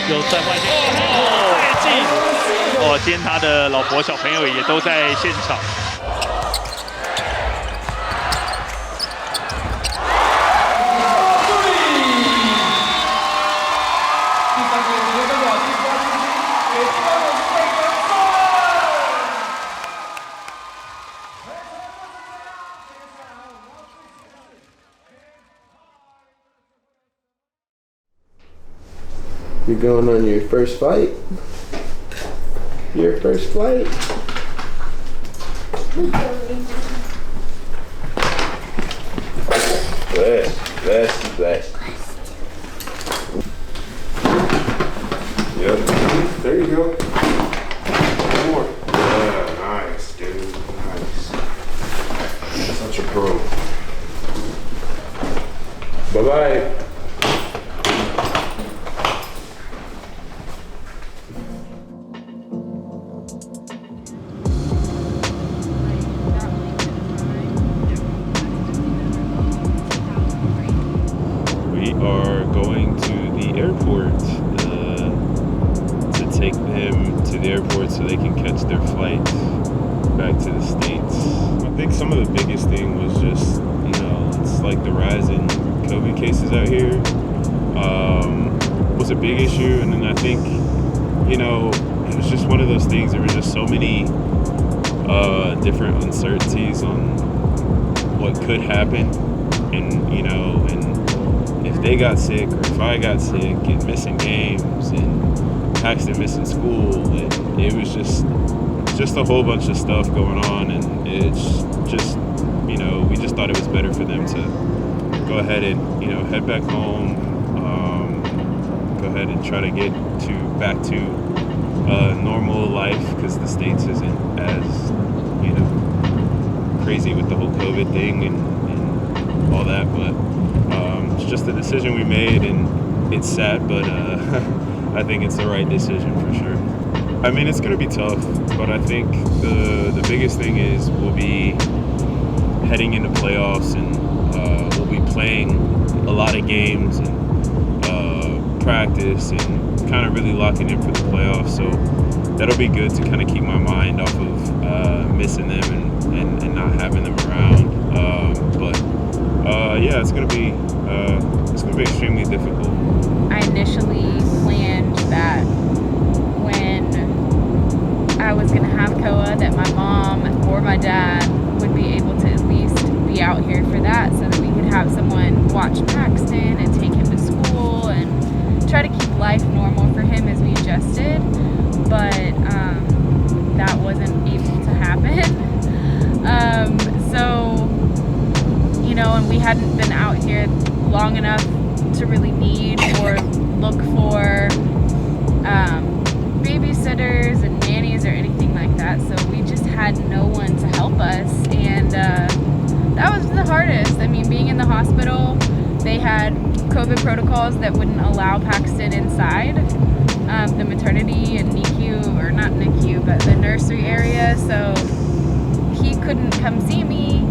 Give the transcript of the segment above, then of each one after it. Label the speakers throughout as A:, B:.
A: 有在外面太近哦，今天他的老婆小朋友也都在现场。
B: You're going on your first flight? Your first flight? Bless. Yep, there you go. One more. Yeah, nice, dude. Nice. Such a pro. Bye-bye.
C: Are going to the airport to take them to the airport so they can catch their flight back to the States. I think some of the biggest thing was just, it's like the rise in COVID cases out here was a big issue. And then I think, it was just one of those things. There were just so many different uncertainties on what could happen, and if they got sick or if I got sick, and missing games and Paxton missing school, and it was just a whole bunch of stuff going on, and it's just we just thought it was better for them to go ahead and head back home, go ahead and try to get back to normal life, because the States isn't as crazy with the whole COVID thing and all that, but it's just a decision we made, and it's sad, but I think it's the right decision for sure. I mean, it's going to be tough, but I think the biggest thing is we'll be heading into playoffs, and we'll be playing a lot of games and practice and kind of really locking in for the playoffs. So that'll be good to kind of keep my mind off of missing them and not having them around. Yeah, it's gonna be extremely difficult.
D: I initially planned that when I was gonna have Koa, that my mom or my dad would be able to at least be out here for that, so that we could have someone watch Paxton and take him to school and try to keep life normal for him as we adjusted. But that wasn't able to happen. And we hadn't been out here long enough to really need or look for babysitters and nannies or anything like that. So we just had no one to help us, and that was the hardest. I mean, being in the hospital, they had COVID protocols that wouldn't allow Paxton inside the maternity and NICU, or not NICU, but the nursery area. So he couldn't come see me.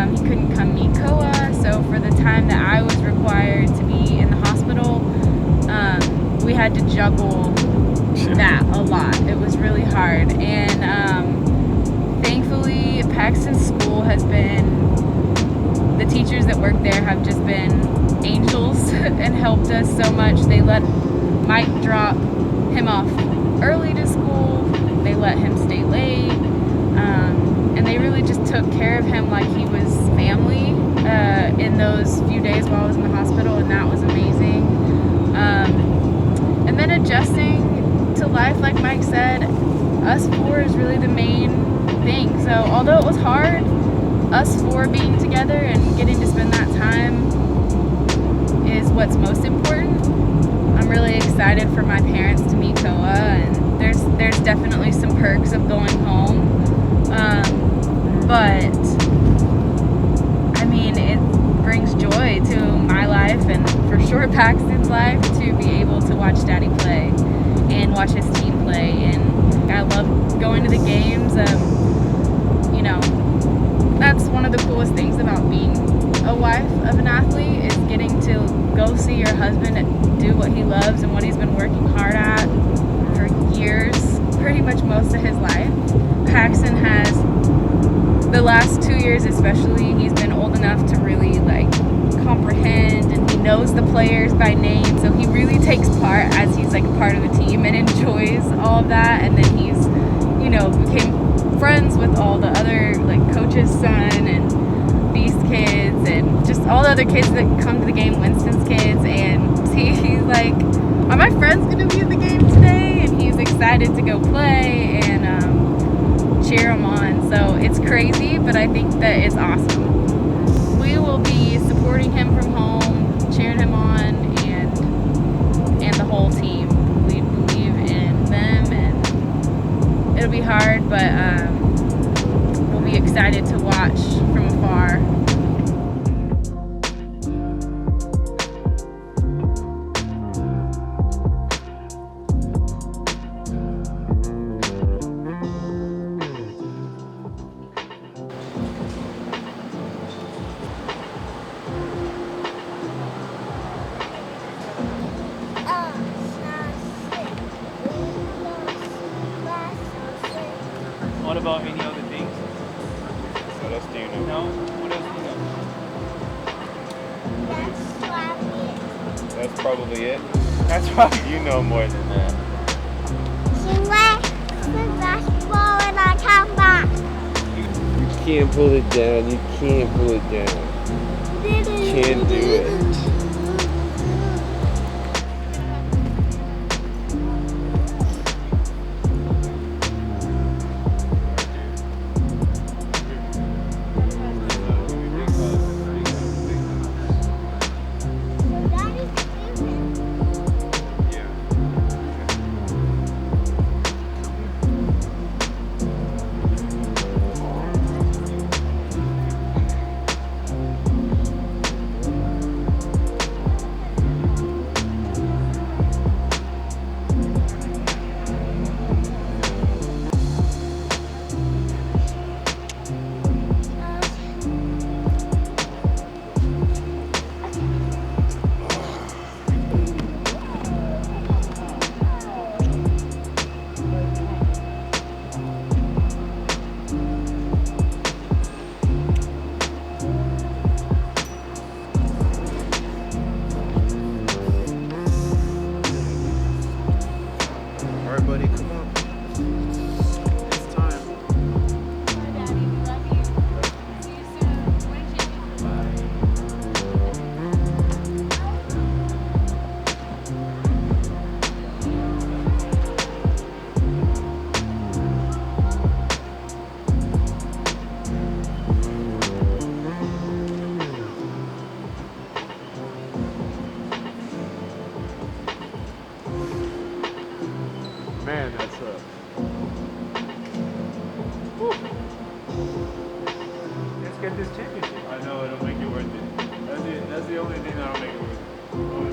D: He couldn't come meet Koa. So for the time that I was required to be in the hospital, we had to juggle that a lot. It was really hard. And thankfully, Paxton's school has been, the teachers that work there have just been angels and helped us so much. They let Mike drop him off early to school. They let him stay late. And they really just took care of him like he was family in those few days while I was in the hospital, and that was amazing. And then adjusting to life, like Mike said, us four is really the main thing. So although it was hard, us four being together and getting to spend that time is what's most important. I'm really excited for my parents to meet Koa, and there's definitely some perks of going home. But I mean, it brings joy to my life, and for sure Paxton's life, to be able to watch Daddy play and watch his team play. And I love going to the games. That's one of the coolest things about being a a wife of an athlete is getting to go see your husband do what he loves and what he's been working hard at for years, pretty much most of his life. Paxton has, the last 2 years especially, he's been old enough to really like comprehend, and he knows the players by name, so he really takes part as he's like a part of the team and enjoys all of that. And then he's, you know, became friends with all the other like coach's son and these kids and just all the other kids that come to the game, Winston's kids, and he's like, are my friends gonna be at the game today? And he's excited to go play and cheer them on. So it's crazy, but I think that it's awesome. We will be supporting him from home, cheering him on, and the whole team. We believe in them, and it'll be hard, but we'll be excited to watch from afar.
A: What about any other things?
C: What else do you know?
A: No? What else do you know?
C: That's probably it.
A: That's probably
C: You know more than that.
E: 因为是 basketball and I come back.
F: You can't pull it down. You can't pull it down. You can't do it.
C: Alright, buddy, come on. It's time. Man, that's
A: Let's get this championship.
C: I know it'll make it worth it. That's the only thing that'll make it worth it.